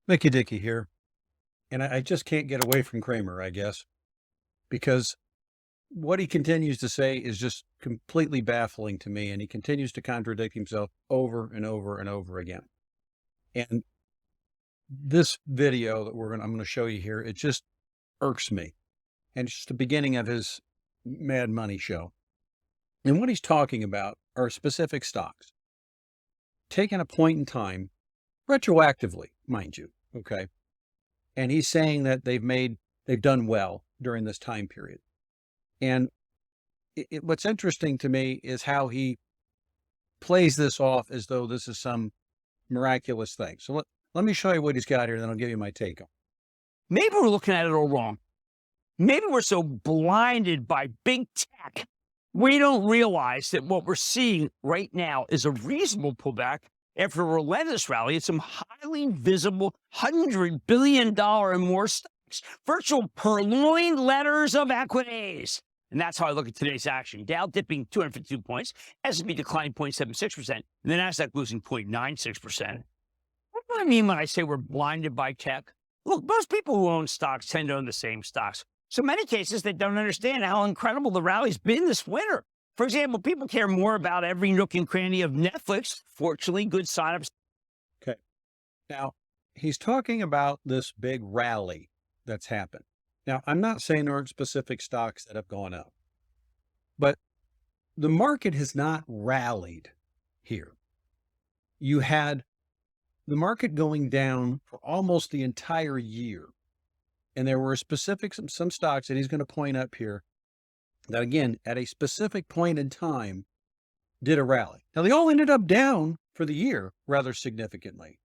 Dickey here, and I just can't get away from Cramer, I guess, because what he continues to say is just completely baffling to me, and he continues to contradict himself over and over and over again. And this video that I'm going to show you here, it just irks me, and it's just the beginning of his Mad Money show. And what he's talking about are specific stocks, taken a point in time, retroactively, mind you, okay? And he's saying that they've done well during this time period. And what's interesting to me is how he plays this off as though this is some miraculous thing. So let me show you what he's got here, then I'll give you my take on it. Maybe we're looking at it all wrong. Maybe we're so blinded by big tech, we don't realize that what we're seeing right now is a reasonable pullback after a relentless rally at some highly visible $100 billion and more stocks, virtual purloined letters of equities. And that's how I look at today's action. Dow dipping 252 points, S&P declining 0.76%, and the Nasdaq losing 0.96%. What do I mean when I say we're blinded by tech? Look, most people who own stocks tend to own the same stocks. So in many cases, they don't understand how incredible the rally's been this winter. For example, people care more about every nook and cranny of Netflix. Fortunately, good signups. Okay. Now, he's talking about this big rally that's happened. Now, I'm not saying there aren't specific stocks that have gone up, but the market has not rallied here. You had the market going down for almost the entire year. And there were some stocks that he's going to point up here that, again, at a specific point in time, did a rally. Now, they all ended up down for the year rather significantly.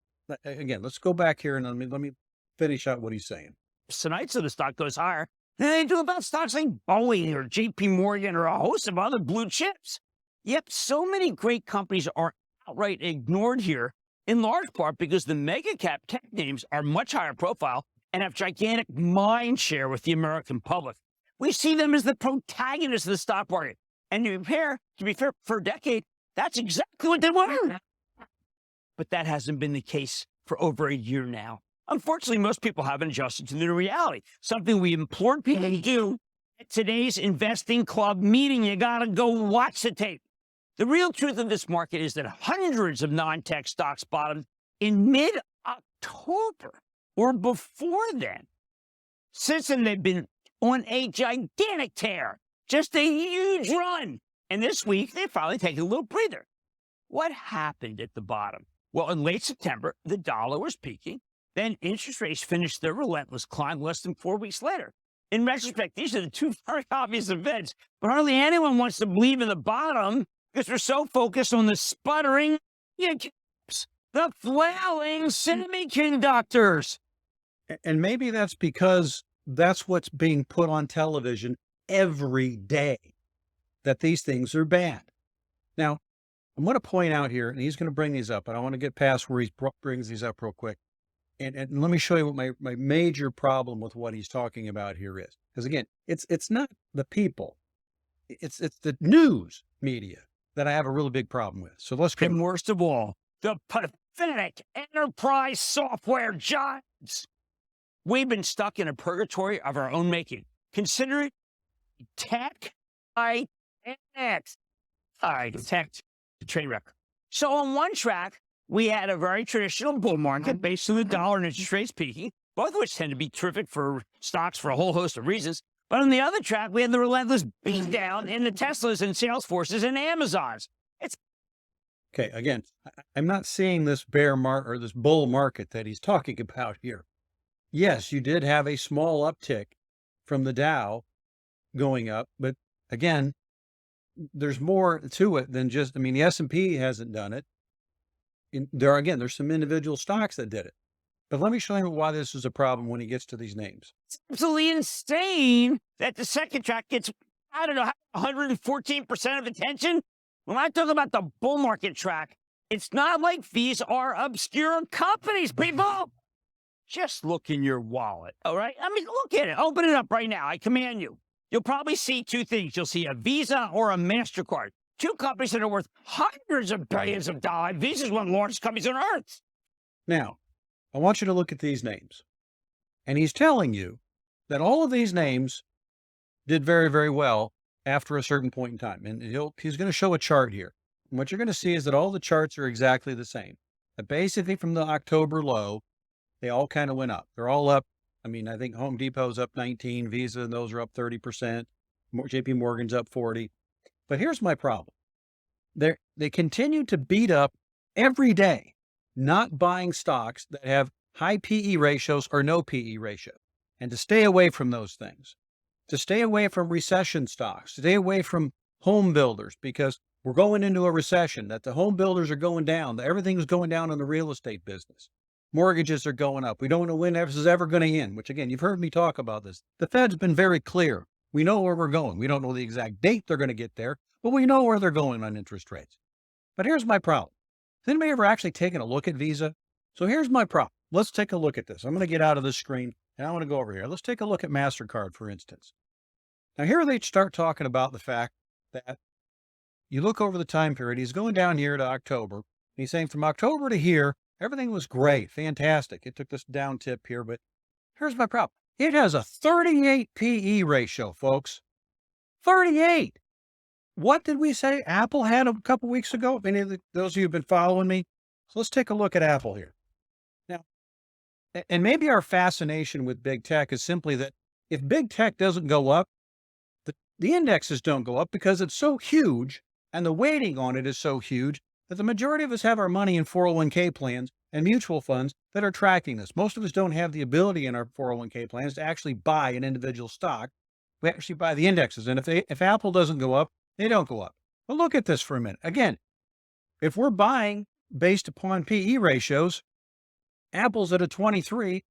Again, let's go back here and let me finish out what he's saying. Tonight, so the stock goes higher than they do about stocks like Boeing or JP Morgan or a host of other blue chips. Yep, so many great companies are outright ignored here, in large part because the mega cap tech names are much higher profile and have gigantic mind share with the American public. We see them as the protagonists of the stock market. And to be fair, for a decade, that's exactly what they were. But that hasn't been the case for over a year now. Unfortunately, most people haven't adjusted to the new reality, something we implored people to do at today's investing club meeting. You gotta go watch the tape. The real truth of this market is that hundreds of non-tech stocks bottomed in mid-October or before then. Since then, they've been on a gigantic tear, just a huge run. And this week, they finally taken a little breather. What happened at the bottom? Well, in late September, the dollar was peaking. Then interest rates finished their relentless climb less than 4 weeks later. In retrospect, these are the two very obvious events, but hardly anyone wants to believe in the bottom because we're so focused on the sputtering chips, the flailing semiconductors. And maybe that's because that's what's being put on television every day, that these things are bad. Now, I'm going to point out here, and he's going to bring these up, and I want to get past where he brings these up real quick. And let me show you what my major problem with what he's talking about here is. Because again, it's not the people, it's the news media that I have a really big problem with. So let's get. And worst of all, the pathetic enterprise software giants. We've been stuck in a purgatory of our own making. Consider it tech IX. All right, tech train wreck. So on one track, we had a very traditional bull market based on the dollar and interest rates peaking, both of which tend to be terrific for stocks for a whole host of reasons. But on the other track, we had the relentless beatdown in the Teslas and Salesforces and Amazons. Okay, again, I'm not seeing this bear market or this bull market that he's talking about here. Yes, you did have a small uptick from the Dow going up, but again, there's more to it than just, the S&P hasn't done it. There's some individual stocks that did it. But let me show you why this is a problem when he gets to these names. It's absolutely insane that the second track gets, 114% of attention. When I talk about the bull market track, it's not like these are obscure companies, people. Just look in your wallet, all right? Look at it. Open it up right now. I command you. You'll probably see two things. You'll see a Visa or a MasterCard. Two companies that are worth hundreds of billions of dollars. Visa's one of the largest companies on earth. Now, I want you to look at these names. And he's telling you that all of these names did very, very well after a certain point in time. And he's going to show a chart here. And what you're going to see is that all the charts are exactly the same. That basically from the October low, they all kind of went up. They're all up. I mean, I think Home Depot's up 19, Visa and those are up 30%. JP Morgan's up 40. But here's my problem. They continue to beat up every day, not buying stocks that have high PE ratios or no PE ratio, and to stay away from those things, to stay away from recession stocks, stay away from home builders, because we're going into a recession, that the home builders are going down, that everything's going down in the real estate business. Mortgages are going up. We don't know when this is ever going to end, which again, you've heard me talk about this. The Fed's been very clear. We know where we're going. We don't know the exact date they're going to get there, but we know where they're going on interest rates. But here's my problem. Has anybody ever actually taken a look at Visa? So here's my problem. Let's take a look at this. I'm going to get out of this screen and I want to go over here. Let's take a look at MasterCard, for instance. Now here they start talking about the fact that you look over the time period. He's going down here to October. And he's saying from October to here, everything was great, fantastic. It took this down tip here, but here's my problem. It has a 38 PE ratio, folks. 38. What did we say Apple had a couple weeks ago? If any of those of you have been following me. So let's take a look at Apple here. Now, and maybe our fascination with big tech is simply that if big tech doesn't go up, the indexes don't go up because it's so huge and the weighting on it is so huge that the majority of us have our money in 401k plans and mutual funds that are tracking this. Most of us don't have the ability in our 401k plans to actually buy an individual stock. We actually buy the indexes. And if Apple doesn't go up, they don't go up. But look at this for a minute. Again, if we're buying based upon PE ratios, Apple's at a 23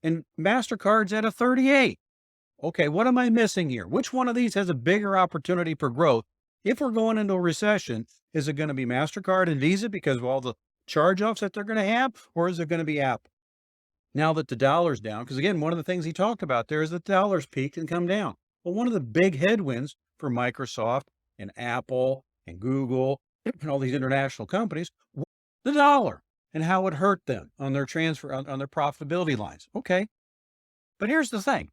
and MasterCard's at a 38. Okay, what am I missing here? Which one of these has a bigger opportunity for growth? If we're going into a recession, is it going to be MasterCard and Visa because of all the charge-offs that they're going to have, or is it going to be Apple? Now that the dollar's down, because again, one of the things he talked about there is that the dollar's peaked and come down. Well, one of the big headwinds for Microsoft and Apple and Google and all these international companies, the dollar and how it hurt them on their transfer, on their profitability lines. Okay. But here's the thing.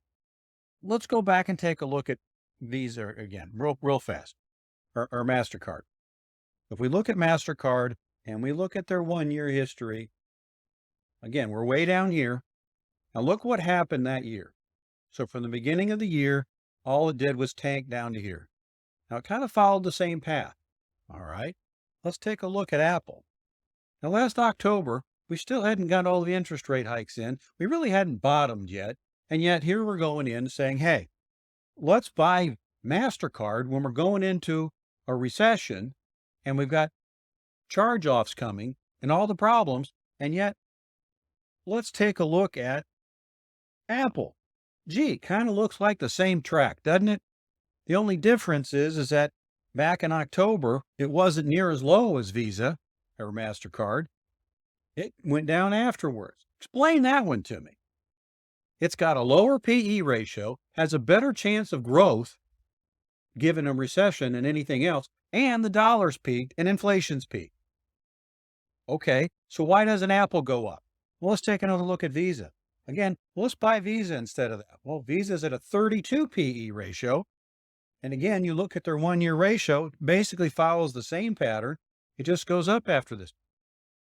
Let's go back and take a look at Visa again, real fast, or MasterCard. If we look at MasterCard and we look at their 1-year history, again, we're way down here. Now look what happened that year. So from the beginning of the year, all it did was tank down to here. Now it kind of followed the same path. All right, let's take a look at Apple. Now last October, we still hadn't got all the interest rate hikes in. We really hadn't bottomed yet. And yet here we're going in saying, hey, let's buy MasterCard when we're going into a recession and we've got charge-offs coming and all the problems. And yet let's take a look at Apple. Gee, kind of looks like the same track, doesn't it? The only difference is that back in October, it wasn't near as low as Visa or MasterCard. It went down afterwards. Explain that one to me. It's got a lower PE ratio, has a better chance of growth given a recession than anything else, and the dollar's peaked and inflation's peaked. Okay, so why doesn't Apple go up? Well, let's take another look at Visa. Again, let's buy Visa instead of that. Well, Visa's at a 32 PE ratio. And again, you look at their 1-year ratio, basically follows the same pattern. It just goes up after this.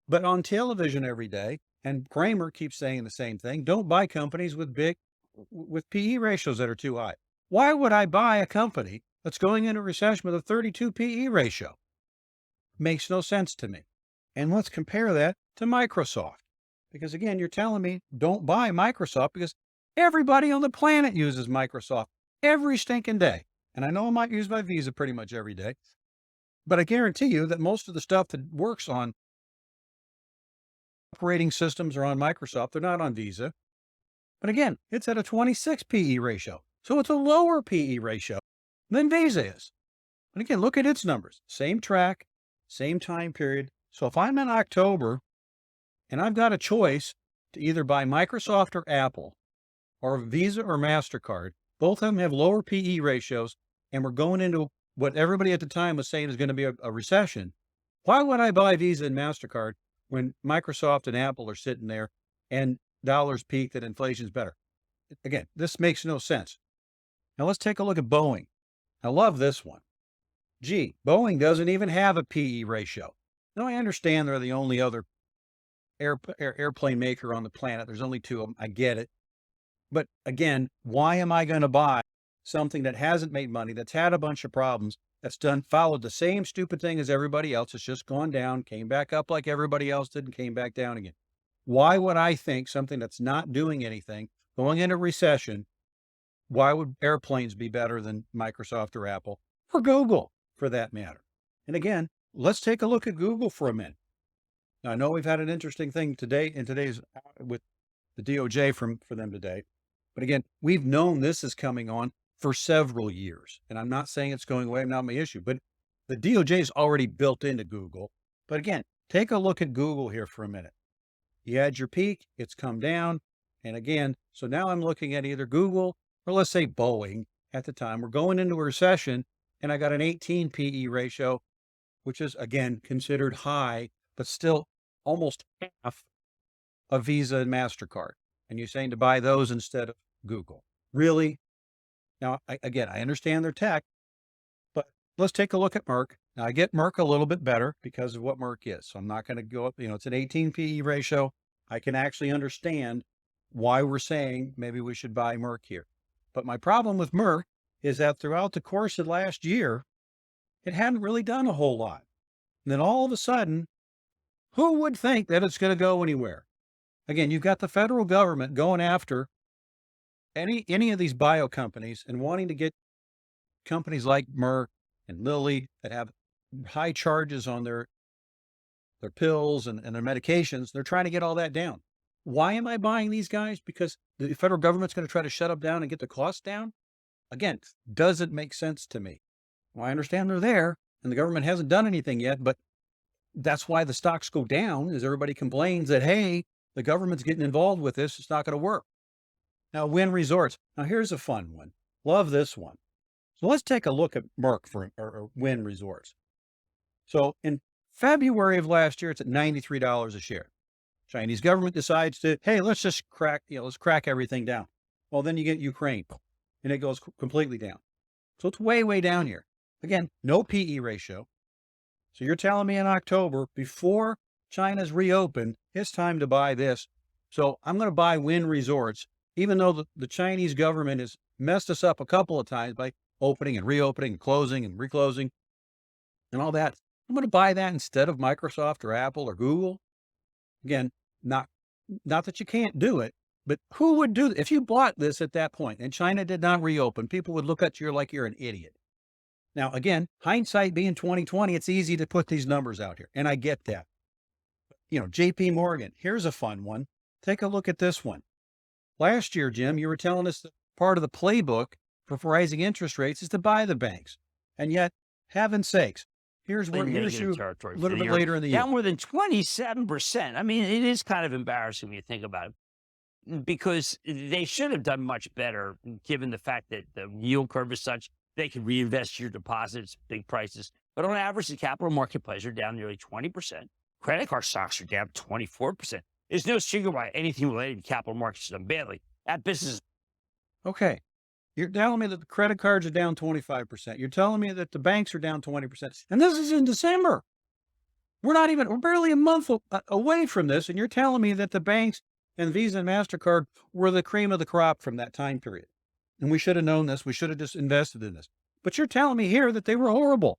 But on television every day, and Cramer keeps saying the same thing, don't buy companies with PE ratios that are too high. Why would I buy a company that's going into recession with a 32 PE ratio? Makes no sense to me. And let's compare that to Microsoft. Because again, you're telling me don't buy Microsoft because everybody on the planet uses Microsoft every stinking day. And I know it might use my Visa pretty much every day, but I guarantee you that most of the stuff that works on operating systems are on Microsoft. They're not on Visa. But again, it's at a 26 PE ratio. So it's a lower PE ratio than Visa is. And again, look at its numbers. Same track, same time period. So if I'm in October and I've got a choice to either buy Microsoft or Apple or Visa or MasterCard, both of them have lower PE ratios, and we're going into what everybody at the time was saying is going to be a recession. Why would I buy Visa and MasterCard when Microsoft and Apple are sitting there and dollars peaked and inflation's better. Again, this makes no sense. Now let's take a look at Boeing. I love this one. Gee, Boeing doesn't even have a PE ratio. Now I understand they're the only other airplane maker on the planet. There's only two of them. I get it. But again, why am I going to buy something that hasn't made money, that's had a bunch of problems, that's followed the same stupid thing as everybody else? It's just gone down, came back up like everybody else did, and came back down again. Why would I think something that's not doing anything, going into recession, why would airplanes be better than Microsoft or Apple or Google for that matter? And again, let's take a look at Google for a minute. Now, I know we've had an interesting thing today in today's with the DOJ for them today. But again, we've known this is coming on for several years. And I'm not saying it's going away, not my issue, but the DOJ is already built into Google. But again, take a look at Google here for a minute. You had your peak, it's come down. And again, so now I'm looking at either Google or let's say Boeing at the time. We're going into a recession and I got an 18 PE ratio, which is again considered high, but still almost half of Visa and MasterCard. And you're saying to buy those instead of Google. Really? Now, I understand their tech, but let's take a look at Merck. Now, I get Merck a little bit better because of what Merck is. So I'm not going to go up, it's an 18 PE ratio. I can actually understand why we're saying maybe we should buy Merck here. But my problem with Merck is that throughout the course of last year, it hadn't really done a whole lot. And then all of a sudden, who would think that it's going to go anywhere? Again, you've got the federal government going after any of these bio companies and wanting to get companies like Merck and Lilly that have high charges on their pills and their medications. They're trying to get all that down. Why am I buying these guys? Because the federal government's going to try to shut them down and get the costs down? Again, doesn't make sense to me. Well, I understand they're there and the government hasn't done anything yet, but that's why the stocks go down is everybody complains that, hey, the government's getting involved with this. It's not going to work. Now, Wynn Resorts. Now, here's a fun one. Love this one. So let's take a look at Merck or Wynn Resorts. So in February of last year, it's at $93 a share. Chinese government decides to, hey, let's just crack everything down. Well, then you get Ukraine and it goes completely down. So it's way, way down here. Again, no PE ratio. So you're telling me in October, before China's reopened, it's time to buy this. So I'm going to buy Wynn Resorts, even though the Chinese government has messed us up a couple of times by opening and reopening and closing and reclosing and all that. I'm going to buy that instead of Microsoft or Apple or Google. Again, not that you can't do it, but who would do if you bought this at that point and China did not reopen? People would look at you like you're an idiot. Now, again, hindsight being 2020, it's easy to put these numbers out here, and I get that. JP Morgan, here's a fun one. Take a look at this one. Last year, Jim, you were telling us that part of the playbook for rising interest rates is to buy the banks. And yet, heaven's sakes, here's you a little bit later in the year. Down more than 27%. I mean, it is kind of embarrassing when you think about it, because they should have done much better given the fact that the yield curve is such they can reinvest your deposits, big prices. But on average, the capital market plays are down nearly 20%. Credit card stocks are down 24%. There's no secret why anything related to capital markets is done badly. That business. Okay. You're telling me that the credit cards are down 25%. You're telling me that the banks are down 20%. And this is in December. We're barely a month away from this. And you're telling me that the banks and Visa and MasterCard were the cream of the crop from that time period. And we should have known this. We should have just invested in this. But you're telling me here that they were horrible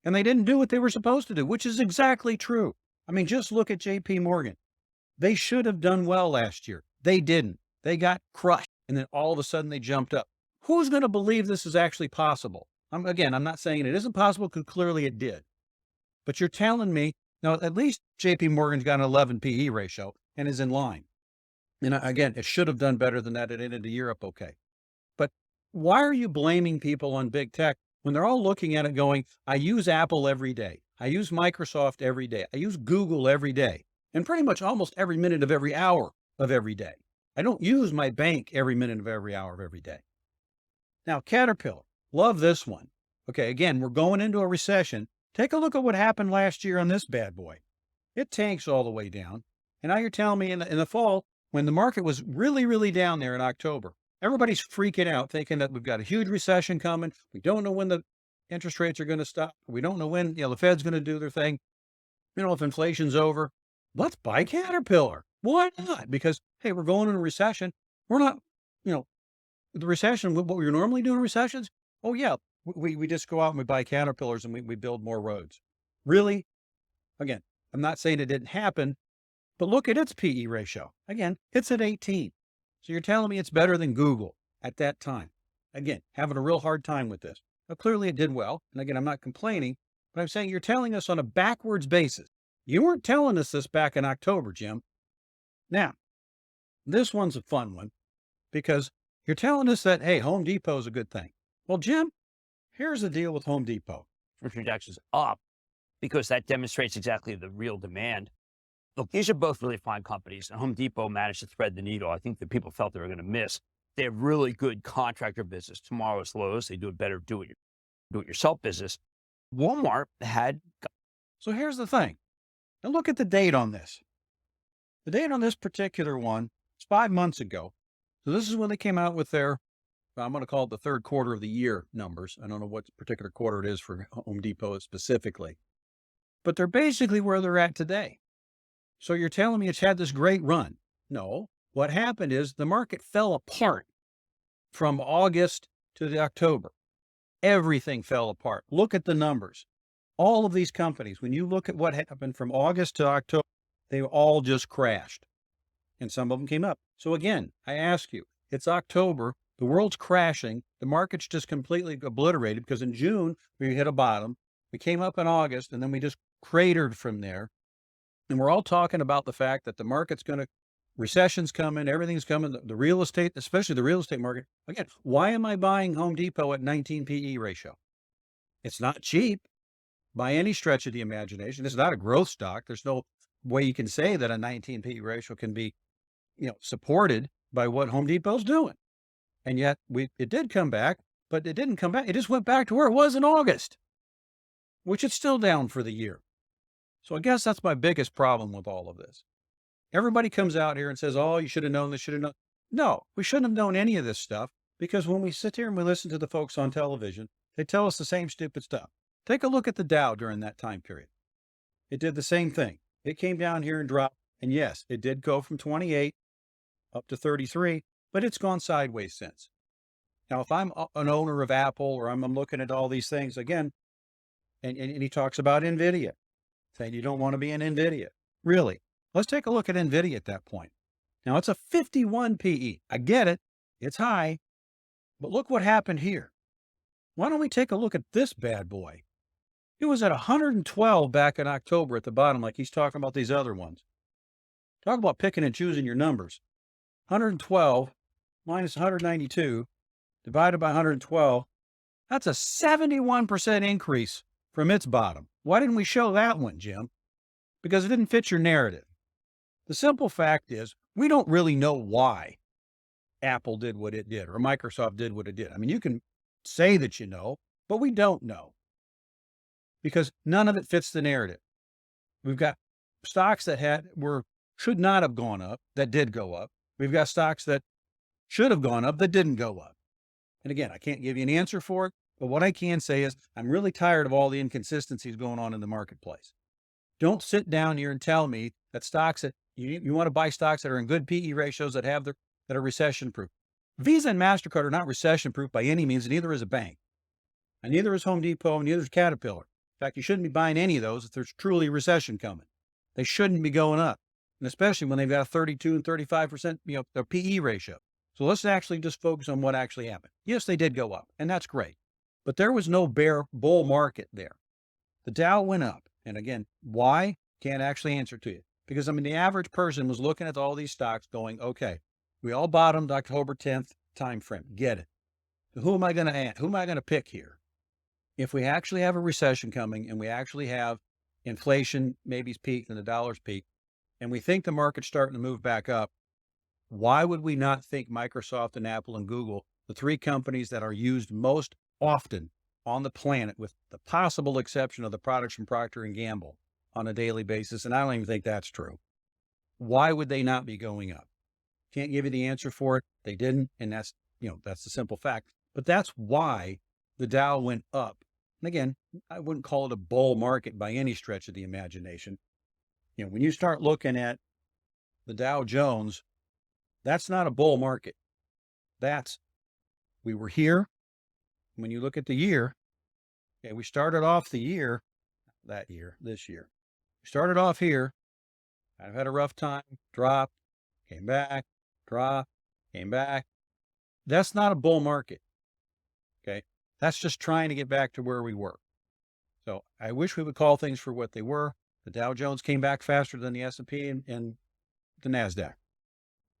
and they didn't do what they were supposed to do, which is exactly true. I mean, just look at JP Morgan. They should have done well last year. They didn't. They got crushed. And then all of a sudden they jumped up. Who's going to believe this is actually possible? I'm not saying it isn't possible because clearly it did. But you're telling me, now at least JP Morgan's got an 11 PE ratio and is in line. And again, it should have done better than that. It ended the year up okay. But why are you blaming people on big tech when they're all looking at it going, I use Apple every day. I use Microsoft every day. I use Google every day. And pretty much almost every minute of every hour of every day. I don't use my bank every minute of every hour of every day. Now, Caterpillar, love this one. Okay, again, we're going into a recession. Take a look at what happened last year on this bad boy. It tanks all the way down. And now you're telling me in the fall, when the market was really, really down there in October. Everybody's freaking out, thinking that we've got a huge recession coming. We don't know when the interest rates are going to stop. We don't know when, the Fed's going to do their thing. If inflation's over, let's buy Caterpillar. Why not? Because, hey, we're going into a recession. We're not, you know, the recession, what we normally do in recessions. Oh, yeah, we just go out and we buy Caterpillars and we build more roads. Really? Again, I'm not saying it didn't happen, but look at its PE ratio. Again, it's at 18. So you're telling me it's better than Google at that time. Again, having a real hard time with this. Now, clearly it did well. And again, I'm not complaining, but I'm saying you're telling us on a backwards basis. You weren't telling us this back in October, Jim. Now, this one's a fun one because you're telling us that, hey, Home Depot is a good thing. Well, Jim, here's the deal with Home Depot. Projections up because that demonstrates exactly the real demand. Look, these are both really fine companies, and Home Depot managed to thread the needle. I think that people felt they were going to miss. They have really good contractor business. Tomorrow's Lowe's, they do a better do-it-yourself business. Walmart had. So here's the thing. Now look at the date on this. The date on this particular one is 5 months ago. So this is when they came out with their, I'm going to call it the third quarter of the year numbers. I don't know what particular quarter it is for Home Depot specifically, but they're basically where they're at today. So you're telling me it's had this great run. No, what happened is the market fell apart from August to the October. Everything fell apart. Look at the numbers. All of these companies, when you look at what happened from August to October, they all just crashed. And some of them came up. So again, I ask you, it's October, the world's crashing, the market's just completely obliterated because in June, we hit a bottom. We came up in August, and then we just cratered from there. And we're all talking about the fact that the market's going to, recession's coming, everything's coming, the real estate, especially the real estate market. Again, why am I buying Home Depot at 19 PE ratio? It's not cheap by any stretch of the imagination. It's not a growth stock. There's no way you can say that a 19 PE ratio can be, supported by what Home Depot's doing. And yet it did come back, but it didn't come back. It just went back to where it was in August, which it's still down for the year. So I guess that's my biggest problem with all of this. Everybody comes out here and says, oh, you should have known this, should have known. No, we shouldn't have known any of this stuff because when we sit here and we listen to the folks on television, they tell us the same stupid stuff. Take a look at the Dow during that time period. It did the same thing. It came down here and dropped. And yes, it did go from 28 up to 33, but it's gone sideways since. Now, if I'm an owner of Apple or I'm looking at all these things again, and he talks about NVIDIA, saying you don't want to be in NVIDIA. Really? Let's take a look at NVIDIA at that point. Now, it's a 51 PE. I get it. It's high. But look what happened here. Why don't we take a look at this bad boy? It was at 112 back in October at the bottom, like he's talking about these other ones. Talk about picking and choosing your numbers. 112 minus 192 divided by 112. That's a 71% increase from its bottom. Why didn't we show that one, Jim? Because it didn't fit your narrative. The simple fact is we don't really know why Apple did what it did or Microsoft did what it did. I mean, you can say that you know, but we don't know because none of it fits the narrative. We've got stocks that should not have gone up that did go up. We've got stocks that should have gone up that didn't go up. And again, I can't give you an answer for it, but what I can say is I'm really tired of all the inconsistencies going on in the marketplace. Don't sit down here and tell me that stocks that you want to buy stocks that are in good PE ratios that are recession proof. Visa and MasterCard are not recession proof by any means, and neither is a bank. And neither is Home Depot, and neither is Caterpillar. In fact, you shouldn't be buying any of those if there's truly a recession coming. They shouldn't be going up, and especially when they've got a 32 and 35%, their PE ratio. So let's actually just focus on what actually happened. Yes, they did go up, and that's great. But there was no bull market there. The Dow went up. And again, why? Can't actually answer to you. Because, the average person was looking at all these stocks going, okay, we all bottomed October 10th timeframe. Get it. So who am I going to pick here? If we actually have a recession coming and we actually have inflation maybe peaked and the dollar's peaked, and we think the market's starting to move back up, why would we not think Microsoft and Apple and Google, the three companies that are used most often on the planet, with the possible exception of the products from Procter & Gamble on a daily basis, and I don't even think that's true. Why would they not be going up? Can't give you the answer for it. They didn't. And that's, that's the simple fact. But that's why the Dow went up. And again, I wouldn't call it a bull market by any stretch of the imagination. When you start looking at the Dow Jones, that's not a bull market. We were here. When you look at the year, okay, we started off the year, this year. We started off here. I've had a rough time, drop, came back, drop, came back. That's not a bull market. Okay. That's just trying to get back to where we were. So I wish we would call things for what they were. The Dow Jones came back faster than the S&P and the NASDAQ.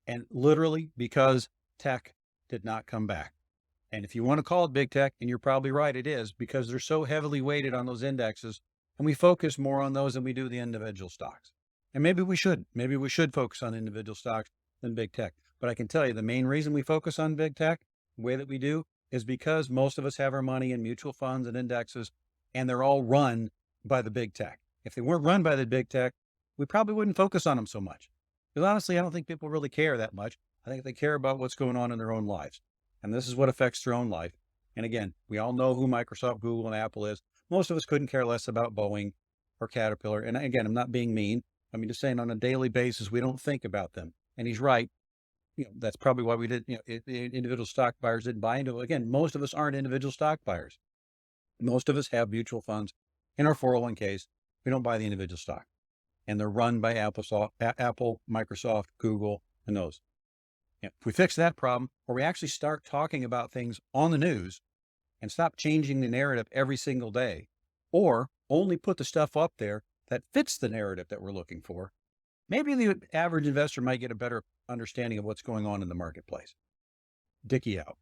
And literally because tech did not come back. And if you want to call it big tech, and you're probably right, it is, because they're so heavily weighted on those indexes, and we focus more on those than we do the individual stocks. And maybe we should. Maybe we should focus on individual stocks than big tech. But I can tell you the main reason we focus on big tech, the way that we do, is because most of us have our money in mutual funds and indexes, and they're all run by the big tech. If they weren't run by the big tech, we probably wouldn't focus on them so much. Because honestly, I don't think people really care that much. I think they care about what's going on in their own lives. And this is what affects their own life. And again, we all know who Microsoft, Google, and Apple is. Most of us couldn't care less about Boeing or Caterpillar. And again, I'm not being mean. I'm just saying on a daily basis, we don't think about them. And he's right. That's probably why we did, individual stock buyers didn't buy into it. Again, most of us aren't individual stock buyers. Most of us have mutual funds in our 401ks. We don't buy the individual stock. And they're run by Apple, Microsoft, Google, and those. If we fix that problem, or we actually start talking about things on the news and stop changing the narrative every single day, or only put the stuff up there that fits the narrative that we're looking for, maybe the average investor might get a better understanding of what's going on in the marketplace. Dickey out.